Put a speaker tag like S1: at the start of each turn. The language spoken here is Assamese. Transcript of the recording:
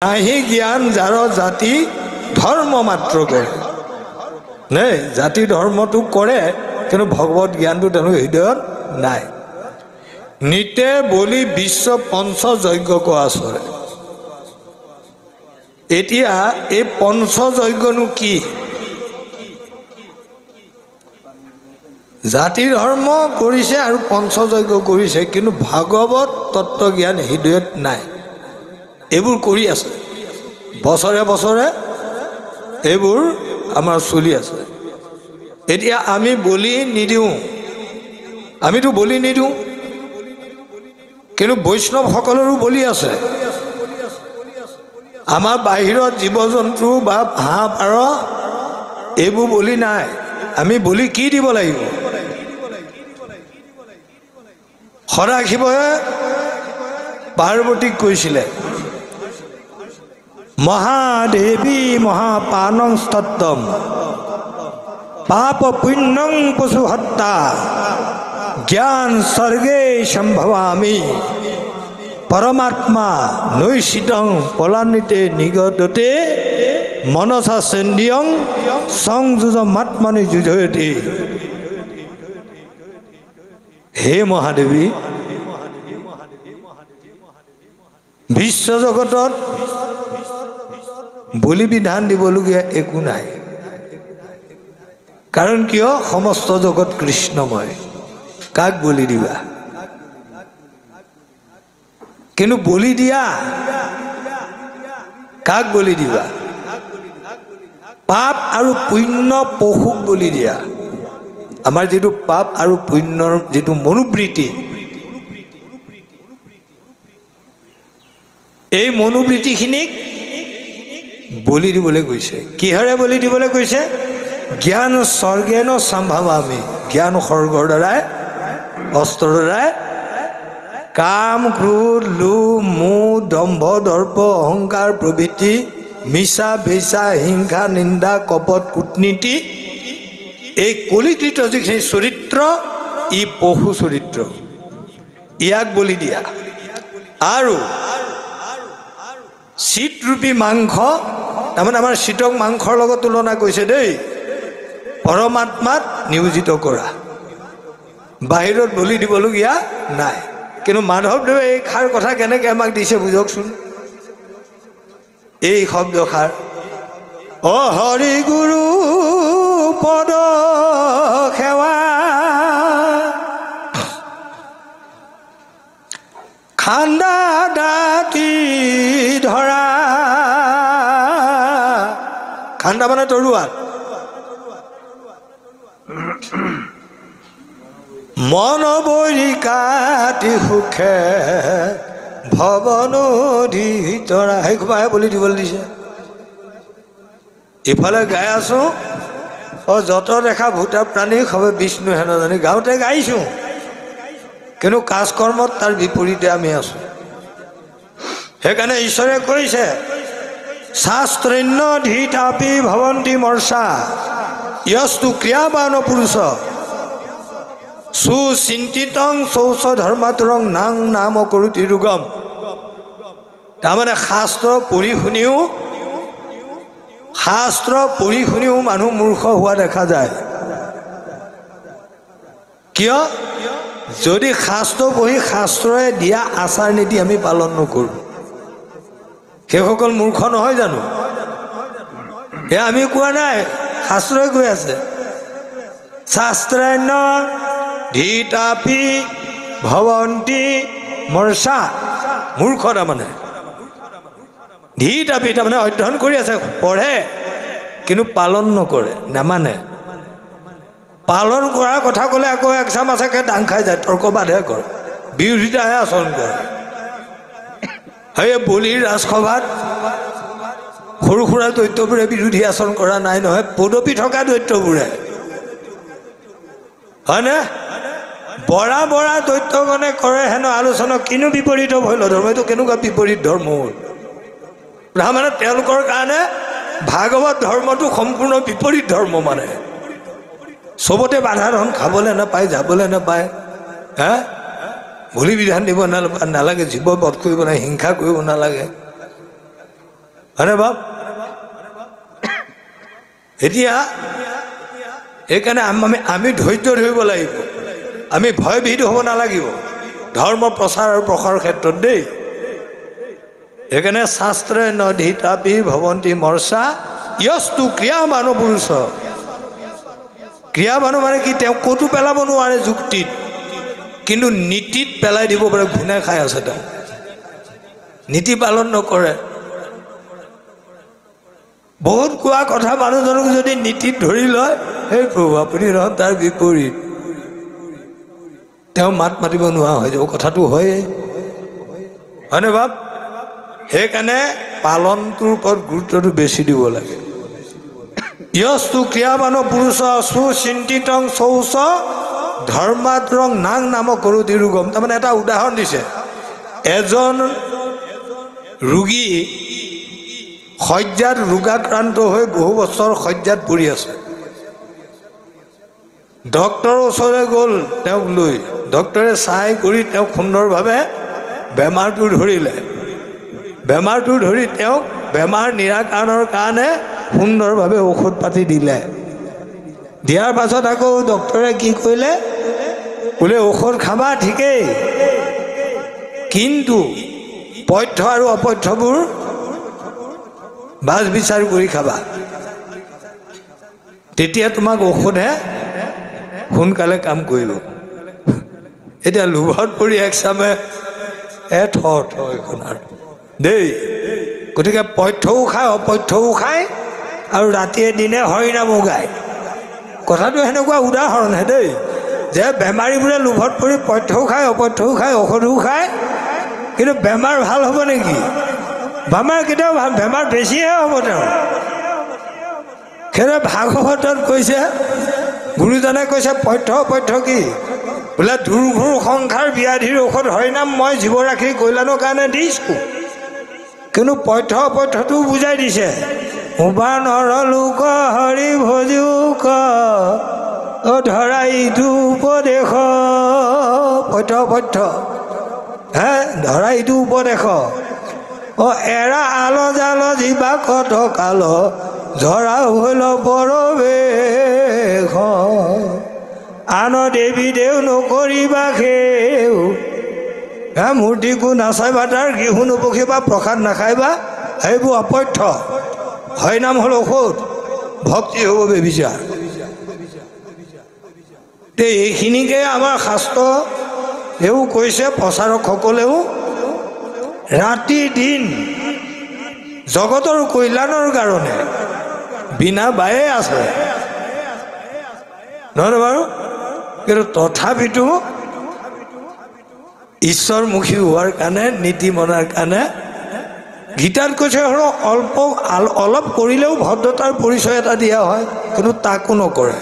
S1: নাহি জ্ঞান যাৰ জাতি ধৰ্ম মাত্ৰ কৰে নে জাতি ধৰ্মটো কৰে কিন্তু ভগৱত জ্ঞানটো তেওঁলোকৰ হৃদয়ত নাই। নিতে বলি বিশ্ব পঞ্চযজ্ঞ কোৱা চৰে। এতিয়া এই পঞ্চযজ্ঞনো কি? জাতি ধৰ্ম কৰিছে আৰু পঞ্চযজ্ঞ কৰিছে, কিন্তু ভাগৱত তত্ত্বজ্ঞান হৃদয়ত নাই। এইবোৰ কৰি আছে বছৰে বছৰে, এইবোৰ আমাৰ চলি আছে। এতিয়া আমি বলি নিদিওঁ, আমিতো বলি নিদিওঁ, কিন্তু বৈষ্ণৱসকলৰো বলি আছে। আমাৰ বাহিৰত জীৱ জন্তু বা হাঁহ পাৰ এইবোৰ বলি নাই। আমি বলি কি দিব লাগিব? সদাশিৱই পাৰ্বতীক কৈছিলে, মহাদেৱী মহাপানং স্তত্তম পাপ পুণ্যং পশু হত্যা জ্ঞান স্বৰ্গে সম্ভৱামি পৰমাত্মা নৈশিতং পলানিতে নিগদতে মনসা চেন্দিয়ং সংযুজ মাত্মনি যুজয়তে। হে মহাদেৱী, বিশ্বজগতত বলি বিধান দিবলগীয়া একো নাই। কাৰণ কিয়? সমস্ত জগত কৃষ্ণময়। কাক বলি দিবা? কিন্তু বলি দিয়া কাক বলি দিবা? পাপ আৰু পুণ্য পশুক বলি দিয়া। আমাৰ যিটো পাপ আৰু পুণ্যৰ যিটো মনোবৃত্তি, এই মনোবৃত্তিখিনিক বলি দিবলৈ কৈছে। কিহৰে বলি দিবলৈ কৈছে? জ্ঞান স্বৰ্গেন সম্ভৱামি, জ্ঞান স্বৰ্গৰ দ্বাৰাই, অস্ত্ৰৰ দ্বাৰাই কাম ক্ৰোধ লোভ মোহ দম্ভ দৰ্প অহংকাৰ প্ৰভৃতি মিছা বেচা হিংসা নিন্দা কপট কূটনীতি, এই কলিকৃত যিখিনি চৰিত্ৰ, ই পশু চৰিত্ৰ, ইয়াক বলি দিয়া। আৰু চিতৰূপী মাংস, তাৰমানে আমাৰ চিতক মাংসৰ লগত তুলনা কৰিছে দেই, পৰমাত্মাত নিয়োজিত কৰা। বাহিৰত বলি দিবলগীয়া নাই। কিন্তু মাধৱদেৱে এই খাৰ কথা কেনেকৈ আমাক দিছে বুজকচোন। এই শব্দষাৰ, অ হৰি গুৰু পদ সেৱা খান্দা দাঁতি ধৰা। খান্দা মানে তৰোৱাল। মন বৰি কাটি সুখে ভৱনধি তৰা। সেই সোপাহে বলি দিবলৈ দিছে। ইফালে গাই আছো, অ যত দেখা ভূতা প্ৰাণী সবে বিষ্ণু হেন জানি। গাঁৱতে গাইছো, কিন্তু কাজকৰ্মত তাৰ বিপৰীতে আমি আছো। সেইকাৰণে ঈশ্বৰে কৈছে, শাস্ত্ৰন্য ধীতাপি ভৱন্তি মৰ্ষা য়স্তু ক্ৰিয়াবান পুৰুষ সুচিন্তিতং শৌচ ধৰ্মাতুৰং নাং নাম কৰোতি ৰোগম। তাৰমানে শাস্ত্ৰ পঢ়ি শুনিও মানুহ মূৰ্খ হোৱা দেখা যায়। কিয়? যদি শাস্ত্ৰ পঢ়ি শাস্ত্ৰই দিয়া আচাৰ নীতি আমি পালন নকৰোঁ, সেইসকল মূৰ্খ নহয় জানো? এয়া আমি কোৱা নাই, শাস্ত্ৰই কৈ আছে, শাস্ত্ৰান্য ধীতাপি ভৱন্তি মৰ্ষা। মূৰ্খ তাৰমানে ধীতাপি, তাৰমানে অধ্যয়ন কৰি আছে, পঢ়ে, কিন্তু পালন নকৰে, নামানে। পালন কৰাৰ কথা ক'লে আকৌ একচাম আছেকে দাং খাই যায়, তৰ্কবাদহে কৰে, বিৰোধিতাহে আচৰণ কৰে। সেই বলিৰ ৰাজসভাত সৰু সুৰা দৈত্যবোৰে বিৰোধী আচৰণ কৰা নাই নহয়, পদপি থকা দৈত্যবোৰে, হয়নে? বৰা বৰা দৈত্যগণে কৰে হেন আলোচনা, কিনো বিপৰীত ভৈল ধৰ্ম। এইটো কেনেকুৱা বিপৰীত ধৰ্ম হ'ল? তাৰমানে তেওঁলোকৰ কাৰণে ভাগৱত ধৰ্মটো সম্পূৰ্ণ বিপৰীত ধৰ্ম। মানে চবতে বাধা ধন, খাবলৈ নাপায়, যাবলৈ নাপায়, হা বলি বিধান দিব নালাগে, জীৱ বধ কৰিব নালাগে, হিংসা কৰিব নালাগে, হয়নে বাপ? এতিয়া এইকাৰণে আমি ধৈৰ্য ধৰিব লাগিব, আমি ভয়ভীত হ'ব নালাগিব ধৰ্ম প্ৰচাৰ আৰু প্ৰসাৰৰ ক্ষেত্ৰত দেই। সেইকাৰণে শাস্ত্ৰে নধিতাপি ভৱন্তী মৰ্চা য়স্তু ক্ৰিয়া মানুহ পুৰুষ। ক্ৰিয়া মানুহ মানে কি, তেওঁ ক'তো পেলাব নোৱাৰে যুক্তিত, কিন্তু নীতিত পেলাই দিব পাৰে। ঘূনে খাই আছে, তেওঁ নীতি পালন নকৰে। বহুত কোৱা কথা মানুহজনক যদি নীতিত ধৰি লয়, সেই প্ৰভু আপুনি নহয়, তাৰ বিপৰীত তেওঁ মাত মাতিব নোৱাৰা হৈ যাব। কথাটো হয়েই, হয়নে বাপ? সেইকাৰণে পালনটোৰ ওপৰত গুৰুত্বটো বেছি দিব লাগে। য়স্তু ক্ৰিয়াবান পুৰুষ সুচিন্তিতং শৌচ ধৰ্মাদ্ৰং নাং নাম কৰোতি ৰোগম। তাৰমানে এটা উদাহৰণ দিছে, এজন ৰোগী শয্যাত ৰোগাক্ৰান্ত হৈ বহু বছৰ শয্যাত পৰি আছে। ডক্টৰৰ ওচৰলৈ গ'ল তেওঁক লৈ, ডক্টৰে চাই কৰি তেওঁক সুন্দৰভাৱে বেমাৰটো ধৰিলে। বেমাৰটো ধৰি তেওঁক বেমাৰ নিৰাকৰণৰ কাৰণে সুন্দৰভাৱে ঔষধ পাতি দিলে। দিয়াৰ পাছত আকৌ ডক্টৰে কি কৰিলে, বোলে ঔষধ খাবা ঠিকেই, কিন্তু পথ্য আৰু অপথ্যবোৰ বাছ বিচাৰ কৰি খাবা, তেতিয়া তোমাক ঔষধে সোনকালে কাম কৰিব। এতিয়া লোভত পৰি একচামে এইখন আৰু দেই। গতিকে পথ্যও খায় অপথ্যও খায় আৰু ৰাতিয়ে দিনে হৰিনামো গায়। কথাটো সেনেকুৱা উদাহৰণহে দেই, যে বেমাৰীবোৰে লোভত পৰি পথ্যও খায় অপথ্যও খায় ঔষধও খায়, কিন্তু বেমাৰ ভাল হ'ব নেকি? বেমাৰ কেতিয়াও ভাল, বেমাৰ বেছিহে হ'ব তেওঁ। সেইদৰে ভাগৱতত কৈছে, গুৰুজনে কৈছে পথ্য অপথ্য কি, বোলে দুৰ্ঘোৰ সংসাৰ ব্যাধিৰ ঔষধ হৰিনাম মই জীৱৰাশিৰ কল্যাণৰ কাৰণে দিছোঁ, কিন্তু পথ্য অপথ্যটোও বুজাই দিছে। উবা নৰ লোক হৰি ভজুক ধৰা ইটো উপদেশ, পথ্য অপথ্য হে ধৰা ইটো উপদেশ। এৰা আল জাল জীৱা কত কাল ধৰা হল পৰৱেশ, আন দেৱী দেও নকৰিবা সেও, মূৰ্তিকো নাচাইবা, তাৰ ঘিহু নপখিবা, প্ৰসাদ নাখাইবা, সেইবোৰ অপথ্য। হৰিনাম হ'ল ঔষধ, ভক্তি হ'ব বেবিচাৰ। এইখিনিকে আমাৰ শাস্ত্ৰ এইও কৈছে, প্ৰচাৰকসকলেও ৰাতি দিন জগতৰ কল্যাণৰ কাৰণে বিনা বায়ে আছে, নহয় বাৰু? কিন্তু তথাপিতো ঈশ্বৰমুখী হোৱাৰ কাৰণে, নীতি মনাৰ কাৰণে গীতাত কৈছে অলপ কৰিলেও ভদ্ৰতাৰ পৰিচয় এটা দিয়া হয়, কিন্তু তাকো নকৰে।